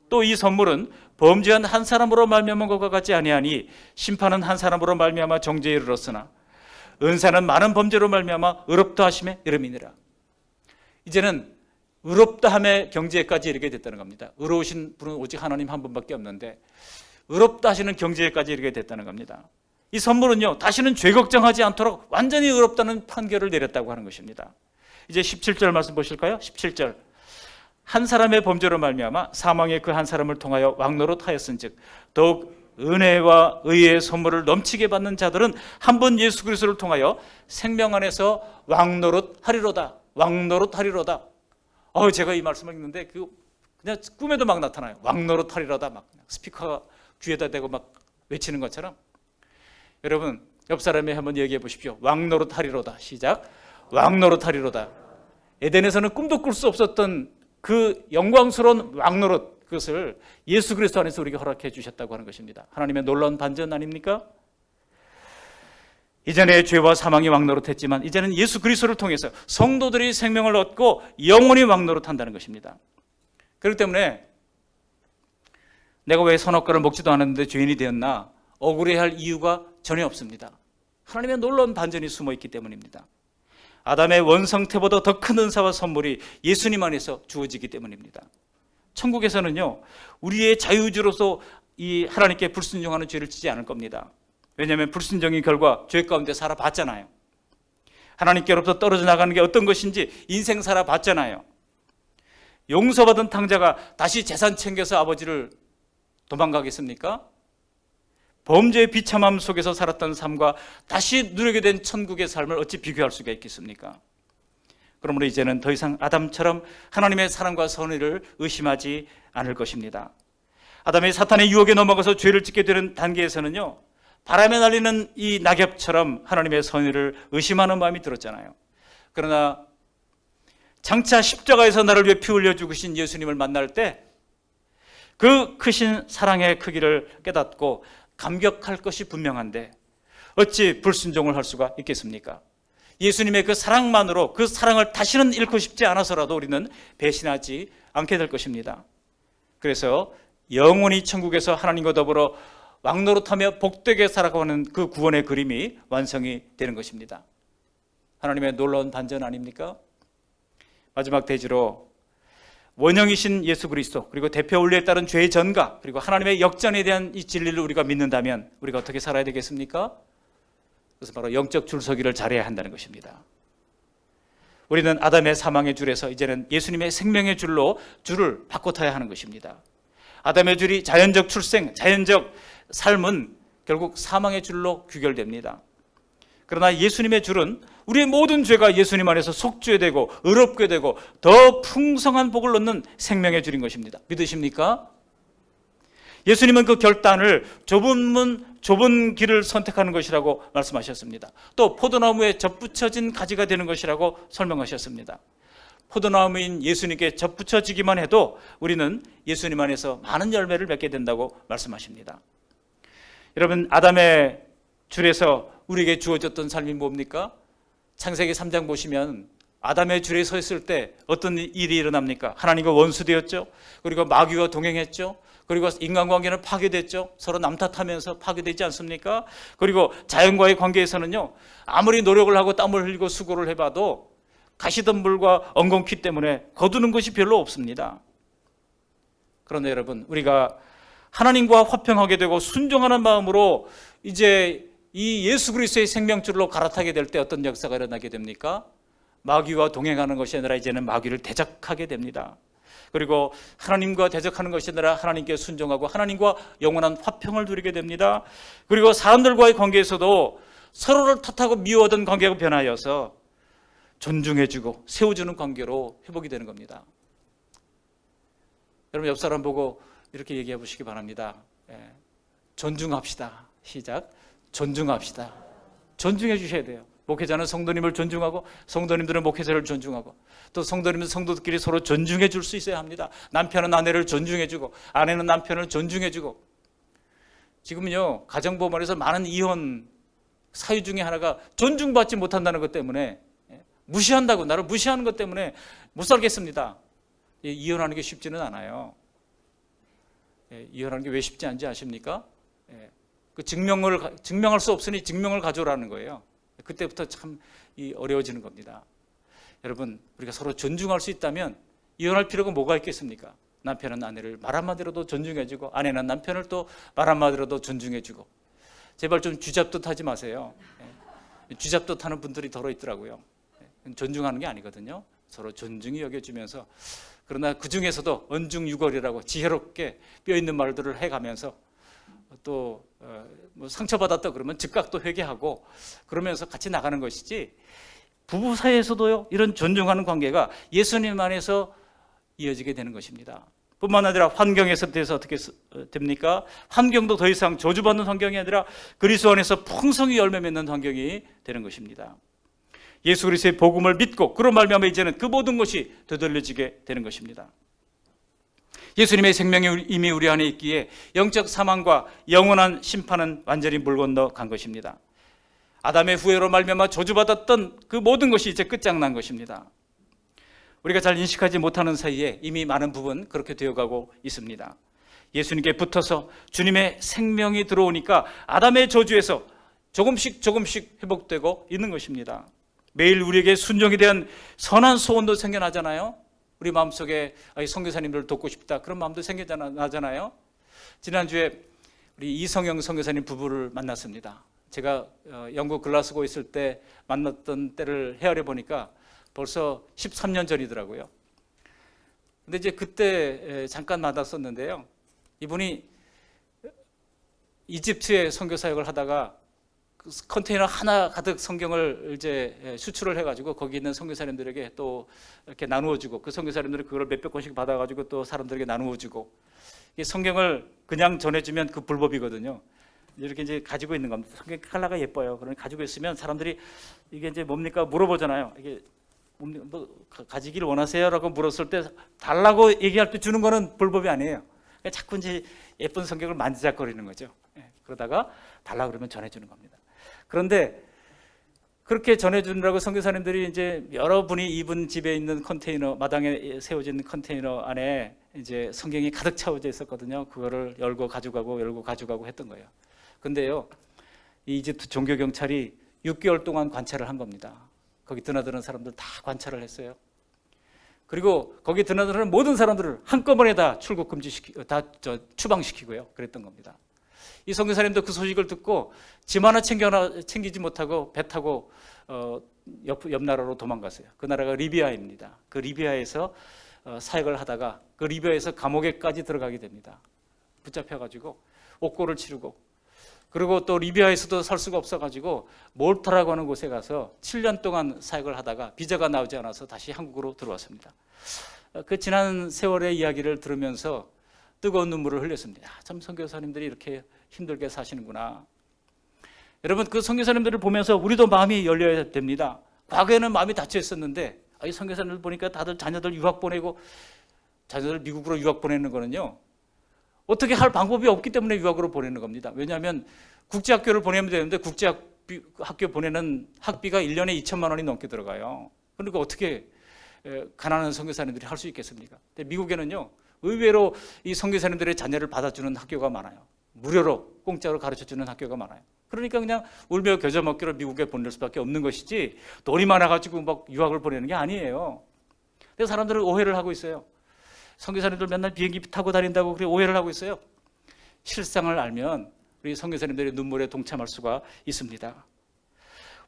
또 이 선물은 범죄한 한 사람으로 말미암은 것과 같지 아니하니 심판은 한 사람으로 말미암아 정죄에 이르렀으나 은사는 많은 범죄로 말미암아 의롭다 하심에 이름이니라. 이제는 의롭다 함의 경지에까지 이르게 됐다는 겁니다. 의로우신 분은 오직 하나님 한 분밖에 없는데 의롭다 하시는 경지에까지 이르게 됐다는 겁니다. 이 선물은요, 다시는 죄 걱정하지 않도록 완전히 의롭다는 판결을 내렸다고 하는 것입니다. 이제 17절 말씀 보실까요? 17절. 한 사람의 범죄로 말미암아 사망의 그 한 사람을 통하여 왕노릇하였은즉 더욱 은혜와 의의 선물을 넘치게 받는 자들은 한 번 예수 그리스도를 통하여 생명 안에서 왕노릇하리로다. 왕노릇하리로다. 제가 이 말씀을 읽는데 그냥 꿈에도 막 나타나요. 왕노릇하리로다 막 스피커 귀에다 대고 막 외치는 것처럼. 여러분 옆 사람에 한번 얘기해 보십시오. 왕노릇하리로다. 시작. 왕노릇하리로다. 에덴에서는 꿈도 꿀 수 없었던 그 영광스러운 왕노릇, 그것을 예수 그리스도 안에서 우리에게 허락해 주셨다고 하는 것입니다. 하나님의 놀라운 반전 아닙니까? 이전에 죄와 사망이 왕노릇했지만 이제는 예수 그리스도를 통해서 성도들이 생명을 얻고 영원히 왕노릇한다는 것입니다. 그렇기 때문에 내가 왜 선악과를 먹지도 않았는데 죄인이 되었나 억울해할 이유가 전혀 없습니다. 하나님의 놀라운 반전이 숨어 있기 때문입니다. 아담의 원성태보다 더 큰 은사와 선물이 예수님 안에서 주어지기 때문입니다. 천국에서는요, 우리의 자유주로서 이 하나님께 불순종하는 죄를 지지 않을 겁니다. 왜냐하면 불순종의 결과 죄 가운데 살아봤잖아요. 하나님께로부터 떨어져 나가는 게 어떤 것인지 인생 살아봤잖아요. 용서받은 탕자가 다시 재산 챙겨서 아버지를 도망가겠습니까? 범죄의 비참함 속에서 살았던 삶과 다시 누리게 된 천국의 삶을 어찌 비교할 수가 있겠습니까? 그러므로 이제는 더 이상 아담처럼 하나님의 사랑과 선의를 의심하지 않을 것입니다. 아담이 사탄의 유혹에 넘어가서 죄를 짓게 되는 단계에서는요, 바람에 날리는 이 낙엽처럼 하나님의 선의를 의심하는 마음이 들었잖아요. 그러나 장차 십자가에서 나를 위해 피 흘려 죽으신 예수님을 만날 때 그 크신 사랑의 크기를 깨닫고 감격할 것이 분명한데 어찌 불순종을 할 수가 있겠습니까? 예수님의 그 사랑만으로 그 사랑을 다시는 잃고 싶지 않아서라도 우리는 배신하지 않게 될 것입니다. 그래서 영원히 천국에서 하나님과 더불어 왕노릇하며 복되게 살아가는 그 구원의 그림이 완성이 되는 것입니다. 하나님의 놀라운 반전 아닙니까? 마지막 대지로 원형이신 예수 그리스도, 그리고 대표 원리에 따른 죄의 전가, 그리고 하나님의 역전에 대한 이 진리를 우리가 믿는다면 우리가 어떻게 살아야 되겠습니까? 그래서 바로 영적 줄서기를 잘해야 한다는 것입니다. 우리는 아담의 사망의 줄에서 이제는 예수님의 생명의 줄로 줄을 바꿔 타야 하는 것입니다. 아담의 줄이 자연적 출생, 자연적 삶은 결국 사망의 줄로 귀결됩니다. 그러나 예수님의 줄은 우리의 모든 죄가 예수님 안에서 속죄되고 의롭게 되고 더 풍성한 복을 얻는 생명의 줄인 것입니다. 믿으십니까? 예수님은 그 결단을 좁은 문, 좁은 길을 선택하는 것이라고 말씀하셨습니다. 또 포도나무에 접붙여진 가지가 되는 것이라고 설명하셨습니다. 포도나무인 예수님께 접붙여지기만 해도 우리는 예수님 안에서 많은 열매를 맺게 된다고 말씀하십니다. 여러분, 아담의 줄에서 우리에게 주어졌던 삶이 뭡니까? 창세기 3장 보시면 아담의 줄에 서 있을 때 어떤 일이 일어납니까? 하나님과 원수되었죠. 그리고 마귀와 동행했죠. 그리고 인간관계는 파괴됐죠. 서로 남탓하면서 파괴되지 않습니까? 그리고 자연과의 관계에서는요, 아무리 노력을 하고 땀을 흘리고 수고를 해봐도 가시덤불과 엉겅퀴 때문에 거두는 것이 별로 없습니다. 그런데 여러분, 우리가 하나님과 화평하게 되고 순종하는 마음으로 이제 이 예수 그리스도의 생명줄로 갈아타게 될 때 어떤 역사가 일어나게 됩니까? 마귀와 동행하는 것이 아니라 이제는 마귀를 대적하게 됩니다. 그리고 하나님과 대적하는 것이 아니라 하나님께 순종하고 하나님과 영원한 화평을 누리게 됩니다. 그리고 사람들과의 관계에서도 서로를 탓하고 미워하던 관계가 변하여서 존중해주고 세워주는 관계로 회복이 되는 겁니다. 여러분, 옆 사람 보고 이렇게 얘기해 보시기 바랍니다. 존중합시다. 시작. 존중합시다. 존중해 주셔야 돼요. 목회자는 성도님을 존중하고 성도님들은 목회자를 존중하고 또 성도님은 성도들끼리 서로 존중해 줄 수 있어야 합니다. 남편은 아내를 존중해 주고 아내는 남편을 존중해 주고. 지금은요, 가정법원에서 많은 이혼 사유 중에 하나가 존중받지 못한다는 것 때문에, 무시한다고, 나를 무시하는 것 때문에 못 살겠습니다. 이혼하는 게 쉽지는 않아요. 이혼하는 게 왜 쉽지 않은지 아십니까? 그 증명할 수 없으니 증명을 가져오라는 거예요. 그때부터 참 어려워지는 겁니다. 여러분, 우리가 서로 존중할 수 있다면 이혼할 필요가 뭐가 있겠습니까? 남편은 아내를 말 한마디로도 존중해주고 아내는 남편을 또 말 한마디로도 존중해주고. 제발 좀 쥐잡듯 하지 마세요. 쥐잡듯 하는 분들이 더러 있더라고요. 존중하는 게 아니거든요. 서로 존중히 여겨주면서, 그러나 그 중에서도 언중유걸이라고 지혜롭게 뼈있는 말들을 해가면서 또 뭐 상처받았다 그러면 즉각 또 회개하고 그러면서 같이 나가는 것이지, 부부 사이에서도요, 이런 존중하는 관계가 예수님 안에서 이어지게 되는 것입니다. 뿐만 아니라 환경에서 대해서 어떻게 됩니까? 환경도 더 이상 저주받는 환경이 아니라 그리스도 안에서 풍성히 열매 맺는 환경이 되는 것입니다. 예수 그리스도의 복음을 믿고 그로 말미암아 이제는 그 모든 것이 되돌려지게 되는 것입니다. 예수님의 생명이 이미 우리 안에 있기에 영적 사망과 영원한 심판은 완전히 물 건너 간 것입니다. 아담의 후회로 말미암아 저주받았던 그 모든 것이 이제 끝장난 것입니다. 우리가 잘 인식하지 못하는 사이에 이미 많은 부분 그렇게 되어가고 있습니다. 예수님께 붙어서 주님의 생명이 들어오니까 아담의 저주에서 조금씩 회복되고 있는 것입니다. 매일 우리에게 순종에 대한 선한 소원도 생겨나잖아요. 우리 마음속에 선교사님들을 돕고 싶다 그런 마음도 생겨나잖아요. 지난주에 우리 이성영 선교사님 부부를 만났습니다. 제가 영국 글라스고에 있을 때 만났던 때를 헤아려 보니까 벌써 13년 전이더라고요. 근데 이제 그때 잠깐 만났었는데요. 이분이 이집트에 선교 사역을 하다가 컨테이너 하나 가득 성경을 이제 수출을 해가지고 거기 있는 선교사님들에게 또 이렇게 나누어주고 그 선교사님들이 그걸 몇백 권씩 받아가지고 또 사람들에게 나누어주고 이 성경을 그냥 전해주면 그 불법이거든요. 이렇게 이제 가지고 있는 겁니다. 성경 컬러가 예뻐요. 그러니 가지고 있으면 사람들이 이게 이제 뭡니까 물어보잖아요. 이게 뭐 가지기를 원하세요라고 물었을 때 달라고 얘기할 때 주는 거는 불법이 아니에요. 자꾸 이제 예쁜 성경을 만지작거리는 거죠. 그러다가 달라 그러면 전해주는 겁니다. 그런데 그렇게 전해주느라고 선교사님들이 이제 여러분이 이분 집에 있는 컨테이너, 마당에 세워진 컨테이너 안에 이제 성경이 가득 채워져 있었거든요. 그거를 열고 가져가고 했던 거예요. 근데요, 이 이집트 종교 경찰이 6개월 동안 관찰을 한 겁니다. 거기 드나드는 사람들 다 관찰을 했어요. 그리고 거기 드나드는 모든 사람들을 한꺼번에 다 출국 금지시키고 다 추방시키고요. 그랬던 겁니다. 이 선교사님도 그 소식을 듣고 짐 하나 챙기지 못하고 배 타고 옆 나라로 도망갔어요. 그 나라가 리비아입니다. 그 리비아에서 사역을 하다가 그 리비아에서 감옥에까지 들어가게 됩니다. 붙잡혀가지고 옥고를 치르고 그리고 또 리비아에서도 살 수가 없어가지고 몰타라고 하는 곳에 가서 7년 동안 사역을 하다가 비자가 나오지 않아서 다시 한국으로 들어왔습니다. 그 지난 세월의 이야기를 들으면서 뜨거운 눈물을 흘렸습니다. 참 선교사님들이 이렇게 힘들게 사시는구나. 여러분 그 선교사님들을 보면서 우리도 마음이 열려야 됩니다. 과거에는 마음이 닫혀 있었는데 이 선교사님들 보니까 다들 자녀들 유학 보내고 자녀들 미국으로 유학 보내는 거는요. 어떻게 할 방법이 없기 때문에 유학으로 보내는 겁니다. 왜냐하면 국제학교를 보내면 되는데 국제학교 보내는 학비가 1년에 2천만 원이 넘게 들어가요. 그러니까 어떻게 가난한 선교사님들이 할 수 있겠습니까? 근데 미국에는요. 의외로 이 선교사님들의 자녀를 받아주는 학교가 많아요. 무료로 공짜로 가르쳐주는 학교가 많아요. 그러니까 그냥 울며 겨자 먹기로 미국에 보낼 수밖에 없는 것이지 돈이 많아가지고 막 유학을 보내는 게 아니에요. 근데 사람들은 오해를 하고 있어요. 선교사님들 맨날 비행기 타고 다닌다고 그렇게 오해를 하고 있어요. 실상을 알면 우리 선교사님들의 눈물에 동참할 수가 있습니다.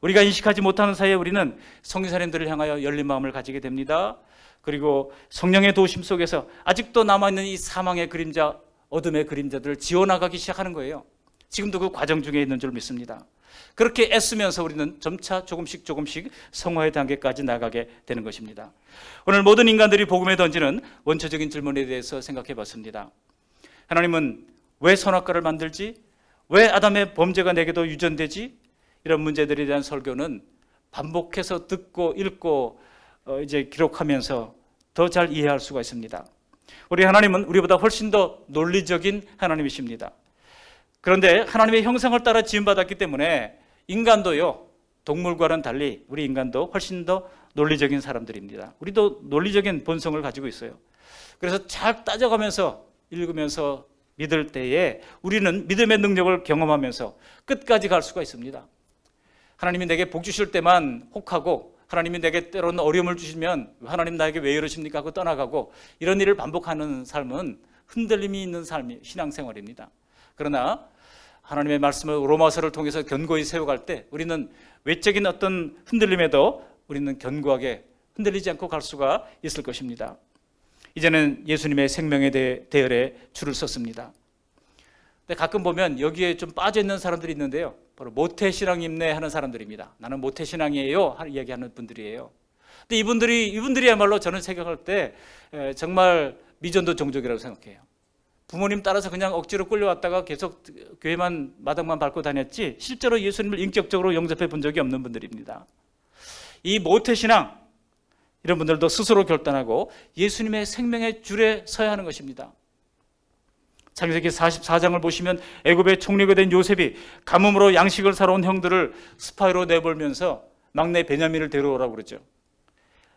우리가 인식하지 못하는 사이에 우리는 선교사님들을 향하여 열린 마음을 가지게 됩니다. 그리고 성령의 도우심 속에서 아직도 남아있는 이 사망의 그림자, 어둠의 그림자들을 지워나가기 시작하는 거예요. 지금도 그 과정 중에 있는 줄 믿습니다. 그렇게 애쓰면서 우리는 점차 조금씩 성화의 단계까지 나가게 되는 것입니다. 오늘 모든 인간들이 복음에 던지는 원초적인 질문에 대해서 생각해 봤습니다. 하나님은 왜 선악과를 만들지? 왜 아담의 범죄가 내게도 유전되지? 이런 문제들에 대한 설교는 반복해서 듣고 읽고 이제 기록하면서 더 잘 이해할 수가 있습니다. 우리 하나님은 우리보다 훨씬 더 논리적인 하나님이십니다. 그런데 하나님의 형상을 따라 지음받았기 때문에 인간도요, 동물과는 달리 우리 인간도 훨씬 더 논리적인 사람들입니다. 우리도 논리적인 본성을 가지고 있어요. 그래서 잘 따져가면서 읽으면서 믿을 때에 우리는 믿음의 능력을 경험하면서 끝까지 갈 수가 있습니다. 하나님이 내게 복 주실 때만 혹하고 하나님이 내게 때로는 어려움을 주시면 하나님 나에게 왜 이러십니까 하고 떠나가고 이런 일을 반복하는 삶은 흔들림이 있는 삶이 신앙생활입니다. 그러나 하나님의 말씀을 로마서를 통해서 견고히 세워갈 때 우리는 외적인 어떤 흔들림에도 우리는 견고하게 흔들리지 않고 갈 수가 있을 것입니다. 이제는 예수님의 생명에 대해 대열에 줄을 섰습니다. 근데 가끔 보면 여기에 좀 빠져있는 사람들이 있는데요. 바로 모태신앙임내 하는 사람들입니다. 나는 모태신앙이에요 얘기하는 분들이에요. 근데 이분들이야말로 저는 생각할 때 정말 미전도 종족이라고 생각해요. 부모님 따라서 그냥 억지로 끌려왔다가 계속 교회만 마당만 밟고 다녔지 실제로 예수님을 인격적으로 영접해 본 적이 없는 분들입니다. 이 모태신앙 이런 분들도 스스로 결단하고 예수님의 생명의 줄에 서야 하는 것입니다. 창세기 44장을 보시면 애굽의 총리가 된 요셉이 가뭄으로 양식을 사러 온 형들을 스파이로 내몰면서 막내 베냐민을 데려오라고 그러죠.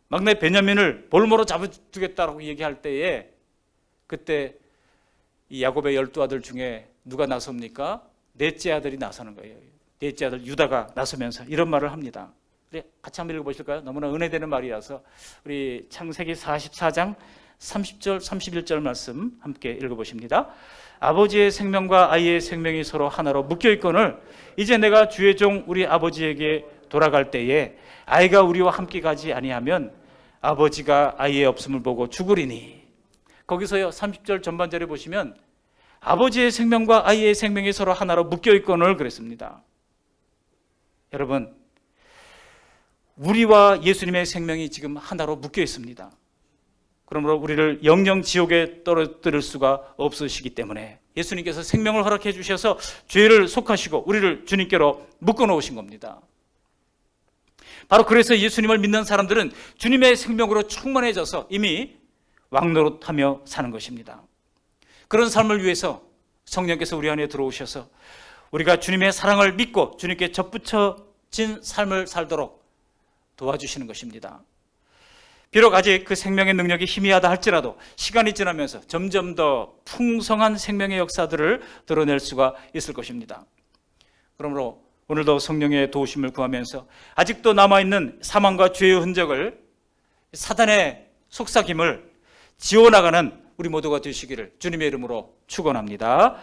막내 베냐민을 볼모로 잡아주겠다라고 얘기할 때에 그때 이 야곱의 12아들 중에 누가 나섭니까? 넷째 아들이 나서는 거예요. 넷째 아들 유다가 나서면서 이런 말을 합니다. 우리 같이 한번 읽어보실까요? 너무나 은혜되는 말이라서 우리 창세기 44장 30절 31절 말씀 함께 읽어보십니다. 아버지의 생명과 아이의 생명이 서로 하나로 묶여있거늘 이제 내가 주의 종 우리 아버지에게 돌아갈 때에 아이가 우리와 함께 가지 아니하면 아버지가 아이의 없음을 보고 죽으리니. 거기서요 30절 전반절에 보시면 아버지의 생명과 아이의 생명이 서로 하나로 묶여있거늘 그랬습니다. 여러분, 우리와 예수님의 생명이 지금 하나로 묶여 있습니다. 그러므로 우리를 영영 지옥에 떨어뜨릴 수가 없으시기 때문에 예수님께서 생명을 허락해 주셔서 죄를 속하시고 우리를 주님께로 묶어 놓으신 겁니다. 바로 그래서 예수님을 믿는 사람들은 주님의 생명으로 충만해져서 이미 왕노릇하며 사는 것입니다. 그런 삶을 위해서 성령께서 우리 안에 들어오셔서 우리가 주님의 사랑을 믿고 주님께 접붙여진 삶을 살도록 도와주시는 것입니다. 비록 아직 그 생명의 능력이 희미하다 할지라도 시간이 지나면서 점점 더 풍성한 생명의 역사들을 드러낼 수가 있을 것입니다. 그러므로 오늘도 성령의 도우심을 구하면서 아직도 남아있는 사망과 죄의 흔적을, 사단의 속삭임을 지워나가는 우리 모두가 되시기를 주님의 이름으로 축원합니다.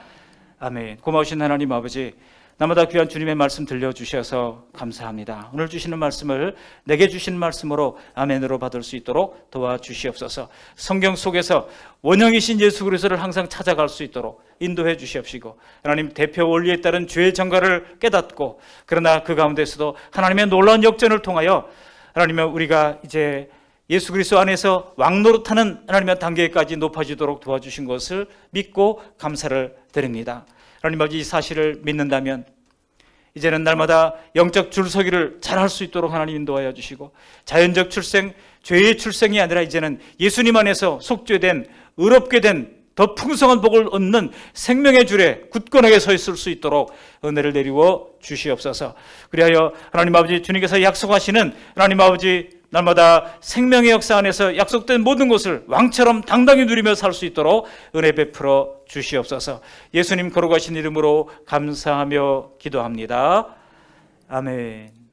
아멘. 고마우신 하나님 아버지, 날마다 귀한 주님의 말씀 들려주셔서 감사합니다. 오늘 주시는 말씀을 내게 주신 말씀으로 아멘으로 받을 수 있도록 도와주시옵소서. 성경 속에서 원형이신 예수 그리스도를 항상 찾아갈 수 있도록 인도해 주시옵시고, 하나님 대표 원리에 따른 죄의 정가를 깨닫고, 그러나 그 가운데서도 하나님의 놀라운 역전을 통하여 하나님의 우리가 이제 예수 그리스도 안에서 왕노릇하는 하나님의 단계까지 높아지도록 도와주신 것을 믿고 감사를 드립니다. 하나님 아버지, 이 사실을 믿는다면 이제는 날마다 영적 줄서기를 잘할 수 있도록 하나님 인도하여 주시고, 자연적 출생, 죄의 출생이 아니라 이제는 예수님 안에서 속죄된, 의롭게 된 더 풍성한 복을 얻는 생명의 줄에 굳건하게 서 있을 수 있도록 은혜를 내리워 주시옵소서. 그리하여 하나님 아버지, 주님께서 약속하시는 하나님 아버지 날마다 생명의 역사 안에서 약속된 모든 것을 왕처럼 당당히 누리며 살 수 있도록 은혜 베풀어 주시옵소서. 예수님 거룩하신 이름으로 감사하며 기도합니다. 아멘.